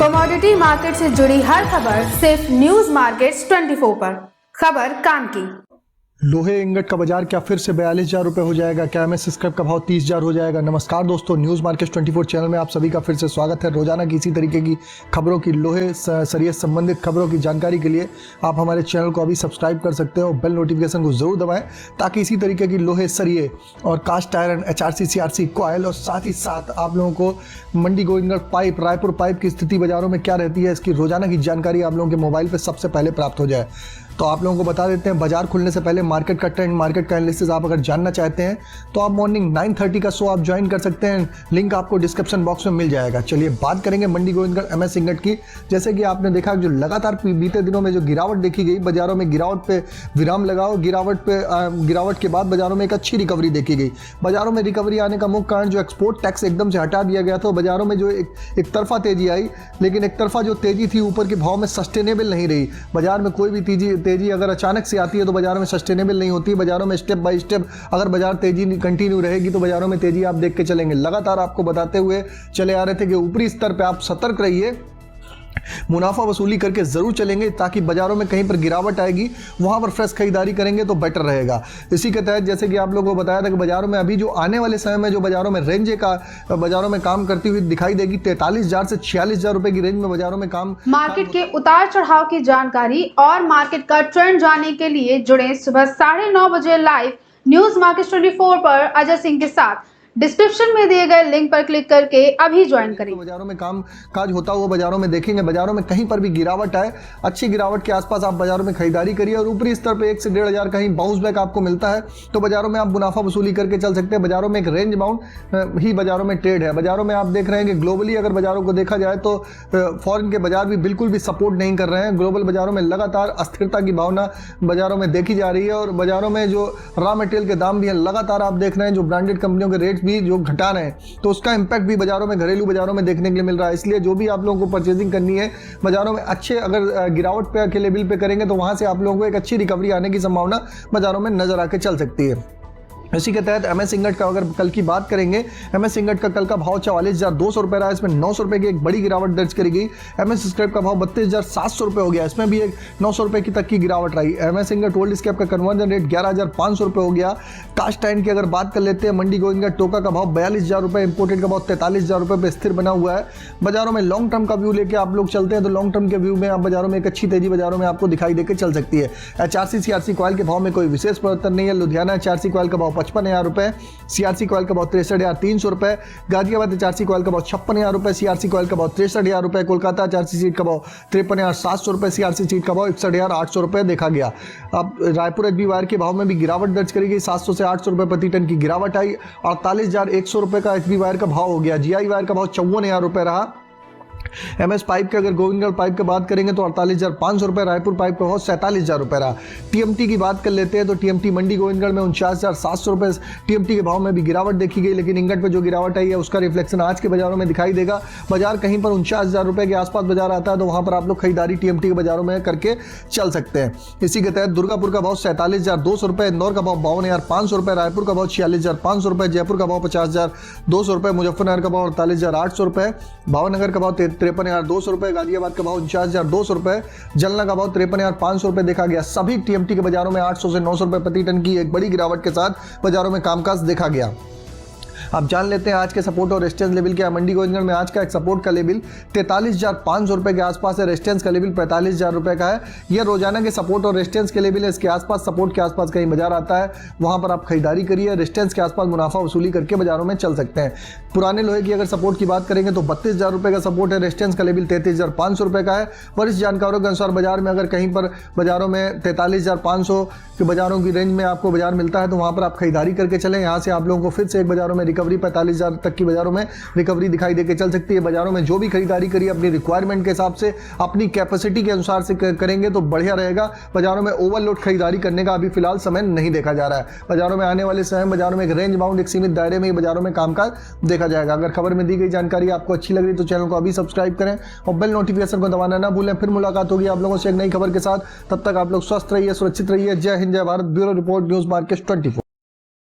Commodity market से जुड़ी हर खबर सिर्फ न्यूज मार्केट्स 24 पर। खबर काम की। लोहे इंगट का बाजार क्या फिर से 42,000 रुपये हो जाएगा? क्या एमएस स्क्रैप का भाव 30,000 हो जाएगा? नमस्कार दोस्तों, न्यूज़ मार्केट 24 चैनल में आप सभी का फिर से स्वागत है। रोजाना की इसी तरीके की खबरों की, लोहे सरिये संबंधित खबरों की जानकारी के लिए आप हमारे चैनल को अभी सब्सक्राइब कर सकते हो। बेल नोटिफिकेशन को जरूर दबाएं ताकि इसी तरीके की लोहे सरिये और cast iron, HRC, CRC, coil और साथ ही साथ आप लोगों को मंडी गोविंदगढ़ पाइप, रायपुर पाइप की स्थिति बाजारों में क्या रहती है, इसकी रोजाना की जानकारी आप लोगों के मोबाइल पर सबसे पहले प्राप्त हो जाए। तो आप लोगों को बता देते हैं, बाजार खुलने से पहले मार्केट का ट्रेंड, मार्केट का एनालिसिस आप अगर जानना चाहते हैं तो आप मॉर्निंग 9:30 का शो आप ज्वाइन कर सकते हैं। लिंक आपको डिस्क्रिप्शन बॉक्स में मिल जाएगा। चलिए बात करेंगे मंडी गोविंदगढ़ एमएस इंगट की। जैसे कि आपने देखा जो लगातार बीते दिनों में जो गिरावट देखी गई, बाजारों में गिरावट पे विराम लगाओ, गिरावट के बाद बाजारों में एक अच्छी रिकवरी देखी गई। बाजारों में रिकवरी आने का मुख्य कारण जो एक्सपोर्ट टैक्स एकदम से हटा दिया गया था, बाजारों में जो एक तरफा तेजी आई, लेकिन एक तरफा जो तेजी थी ऊपर के भाव में सस्टेनेबल नहीं रही। बाजार में कोई भी तेजी अगर अचानक से आती है तो बाजारों में सस्टेनेबल नहीं होती। बाजारों में स्टेप बाय स्टेप अगर बाजार तेजी कंटिन्यू रहेगी तो बाजारों में तेजी आप देख के चलेंगे। लगातार आपको बताते हुए चले आ रहे थे कि ऊपरी स्तर पे आप सतर्क रहिए, मुनाफा वसूली करके जरूर चलेंगे ताकि बाजारों में कहीं पर गिरावट आएगी वहां पर फ्रेश खरीदारी करेंगे तो बेटर रहेगा। इसी के तहत जैसे कि आप लोगों को बताया था कि बाजारों में अभी जो आने वाले समय में जो बाजारों में रेंज का बाजारों में काम करती हुई दिखाई देगी, 43,000 से 46,000 रुपए की रेंज में बाजारों में काम। मार्केट के उतार चढ़ाव की जानकारी और मार्केट का ट्रेंड जानने के लिए जुड़े सुबह 9:30 बजे लाइव न्यूज मार्केट 24 पर अजय सिंह के साथ। डिस्क्रिप्शन में दिए गए लिंक पर क्लिक करके अभी ज्वाइन करें। बाजारों में काम काज होता हुआ बाजारों में देखेंगे। बाजारों में कहीं पर भी गिरावट आए, अच्छी गिरावट के आसपास आप बाजारों में खरीदारी करिए और ऊपरी स्तर पे 1 से 1,500 कहीं बाउंस बैक आपको मिलता है तो बाजारों में आप मुनाफा वसूली करके चल सकते हैं। बाजारों में एक रेंज बाउंड ही बाजारों में ट्रेड है। बाजारों में आप देख रहे हैं कि ग्लोबली अगर बाजारों को देखा जाए तो फॉरेन के बाजार भी बिल्कुल भी सपोर्ट नहीं कर रहे हैं। ग्लोबल बाजारों में लगातार अस्थिरता की भावना बाजारों में देखी जा रही है और बाजारों में जो रॉ मटेरियल के दाम भी हैं लगातार आप देख रहे हैं, जो ब्रांडेड कंपनियों के रेट भी जो घटा रहे हैं तो उसका इंपैक्ट भी बाजारों में, घरेलू बाजारों में देखने के लिए मिल रहा है। इसलिए जो भी आप लोगों को परचेजिंग करनी है बाजारों में अच्छे अगर गिरावट पे के लेवल पे करेंगे तो वहां से आप लोगों को एक अच्छी रिकवरी आने की संभावना बाजारों में नजर आके चल सकती है। इसी के तहत एमएस इंगट का अगर कल की बात करेंगे, एमएस इंगट का कल का भाव 44,200 रुपये रहा। इसमें 900 रुपये की एक बड़ी गिरावट दर्ज करी गई। एमएस स्क्रैप का भाव 32,700 रुपये हो गया, इसमें भी एक 900 रुपये की तक की गिरावट रही। एमएस इंगट ओल्ड स्क्रैप का कन्वर्जन रेट 11,500 रुपये हो गया। कास्ट आयरन की अगर बात कर लेते हैं, मंडी गोविंदगढ़ टोका का भाव 42,000 रुपये, इंपोर्टेड का भाव 43,000 रुपये पे स्थिर बना हुआ है। बाजारों में लॉन्ग टर्म का व्यू लेके आप लोग चलते हैं तो लॉन्ग टर्म के व्यू में आप बाजारों में एक अच्छी तेजी बाजारों में आपको दिखाई देकर चल सकती है। HRC, CRC कॉयल के भाव में कोई विशेष परिवर्तन नहीं है। लुधियाना HRC कॉयल का भाव 55,000 रुपये, CRC कॉयल का भाव 63,300 रुपये, गाजियाबाद HRC कॉयल का भाव 56,000 रुपये, CRC कॉयल का भाव 63,000 रुपये, कोलकाता HRC सीट का भाव 53,700 रुपये, CRC सीट का भाव 61,800 रुपये देखा गया। अब रायपुर HB वायर के भाव में भी गिरावट दर्ज करी गई, 700 से 800 रुपये प्रति टन की गिरावट आई। 48,100 रुपये का HB वायर का भाव हो गया। GI वायर का भाव 54,000 रुपये रहा। एमएस पाइप के अगर गोविंदगढ़ पाइप की बात करेंगे तो 48,500 रुपये, रायपुर पाइप का भाव 47,000 रुपये रहा। TMT की बात कर लेते हैं तो TMT मंडी गोविंदगढ़ में 49,700 रुपये TMT के भाव में भी गिरावट देखी गई, लेकिन इंगट पे जो गिरावट आई है उसका रिफ्लेक्शन आज के बाजारों में दिखाई देगा। बाजार कहीं पर 49,000 रुपये के आसपास बाजार आता है तो वहां पर आप लोग खरीदारी TMT के बाजारों में करके चल सकते हैं। इसी के तहत दुर्गापुर का भाव 47,200 रुपये, इंदौर का भाव 52,500 रुपये, रायपुर का भाव 46,500 रुपये, जयपुर का भाव 50,200 रुपये, मुजफ्फरनगर का भाव 48,800 रुपये, भावनगर का भाव 53,200 रुपये, गाजियाबाद का भाव 49,200 रुपये, जलना का भाव 53,500 रुपये देखा गया। सभी TMT के बाजारों में 800 से 900 रुपये प्रति टन की एक बड़ी गिरावट के साथ बाजारों में कामकाज देखा गया। अब जान लेते हैं आज के सपोर्ट और रेजिस्टेंस लेवल क्या है। मंडी गोविंदगढ़ में आज का एक सपोर्ट का लेवल 43,500 रुपये के आसपास है, रेजिस्टेंस का लेवल 45,000 रुपये का है। यह रोजाना के सपोर्ट और रेजिस्टेंस के लेवल है। इसके आसपास, सपोर्ट के आसपास कहीं बाजार आता है वहां पर आप खरीदारी करिए। रेजिस्टेंस के आसपास मुनाफा वसूली करके बाजारों में चल सकते हैं। पुराने लोहे की अगर सपोर्ट की बात करेंगे तो 32,000 रुपये का सपोर्ट है, रेजिस्टेंस का लेवल 33,500 रुपये का है। वरिष्ठ जानकारों के अनुसार बाजार में अगर कहीं पर बाजारों में 43,500 के बाजारों की रेंज में आपको बाजार मिलता है तो वहां पर आप खरीदारी करके चलें। यहाँ से आप लोगों को फिर से एक बाजारों में रिकवरी 45,000 तक की बाजारों में रिकवरी दिखाई देके चल सकती है। बाजारों में जो भी खरीदारी करिए अपनी रिक्वायरमेंट के हिसाब से, अपनी कैपेसिटी के अनुसार से करेंगे तो बढ़िया रहेगा। बाजारों में ओवरलोड खरीदारी करने का अभी फिलहाल समय नहीं देखा जा रहा है। बाजारों में आने वाले समय बाजारों में एक रेंज बाउंड, एक सीमित दायरे में बाजारों में कामकाज देखा जाएगा। अगर खबर में दी गई जानकारी आपको अच्छी लग रही तो चैनल को अभी सब्सक्राइब करें और बेल नोटिफिकेशन को दबाना ना भूलें। फिर मुलाकात होगी आप लोगों से एक नई खबर के साथ। तब तक आप लोग स्वस्थ रहिए, सुरक्षित रहिए। जय हिंद, जय Bharat. Bureau report, news market 24।